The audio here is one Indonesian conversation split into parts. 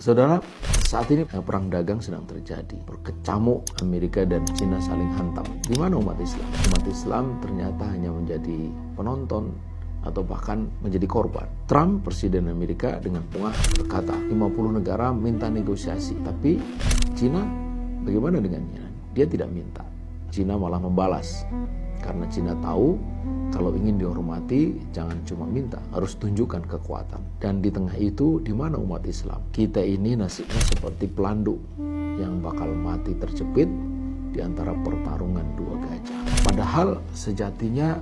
Saudara, saat ini perang dagang sedang terjadi. Berkecamuk Amerika dan Cina saling hantam. Di mana umat Islam? Umat Islam ternyata hanya menjadi penonton atau bahkan menjadi korban. Trump, presiden Amerika, dengan pengah berkata 50 negara minta negosiasi. Tapi Cina, bagaimana dengan China? Dia tidak minta. Cina malah membalas. Karena Cina tahu kalau ingin dihormati jangan cuma minta, harus tunjukkan kekuatan. Dan di tengah itu, di mana umat Islam? Kita ini nasibnya seperti pelanduk yang bakal mati terjepit di antara pertarungan dua gajah. Padahal sejatinya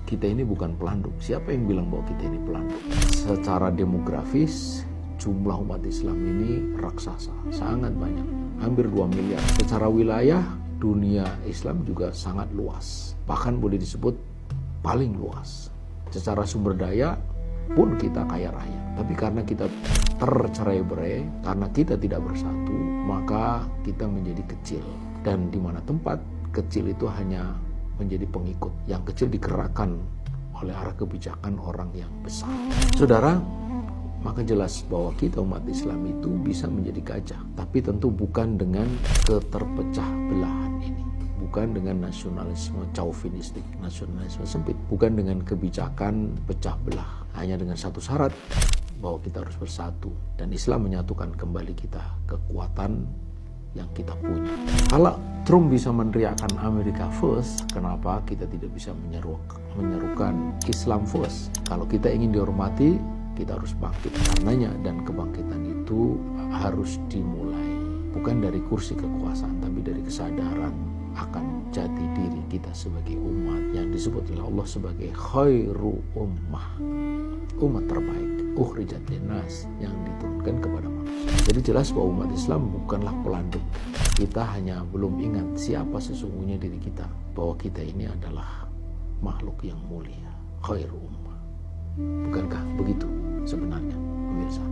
kita ini bukan pelanduk. Siapa yang bilang bahwa kita ini pelanduk? Secara demografis, jumlah umat Islam ini raksasa, sangat banyak, hampir 2 miliar. Secara wilayah, dunia Islam juga sangat luas, bahkan boleh disebut paling luas. Secara sumber daya pun kita kaya raya, tapi karena kita tercerai-berai, karena kita tidak bersatu, maka kita menjadi kecil. Dan di mana tempat kecil itu hanya menjadi pengikut, yang kecil digerakkan oleh arah kebijakan orang yang besar. Saudara, maka jelas bahwa kita umat Islam itu bisa menjadi gajah, tapi tentu bukan dengan keterpecah belahan ini, bukan dengan nasionalisme chauvinistik, nasionalisme sempit, bukan dengan kebijakan pecah belah, hanya dengan satu syarat, bahwa kita harus bersatu, dan Islam menyatukan kembali kita kekuatan yang kita punya. Kalau Trump bisa meneriakkan America first, kenapa kita tidak bisa menyerukan Islam first? Kalau kita ingin dihormati, kita harus bangkit karenanya, dan kebangkitan itu harus dimulai bukan dari kursi kekuasaan, tapi dari kesadaran akan jati diri kita sebagai umat yang disebut oleh Allah sebagai khairu ummah, umat terbaik, ukhrijat linnas, yang diturunkan kepada manusia. Jadi jelas bahwa umat Islam bukanlah pelanduk. Kita hanya belum ingat siapa sesungguhnya diri kita, bahwa kita ini adalah makhluk yang mulia, khairu ummah. Bukankah begitu sebenarnya, pemirsa?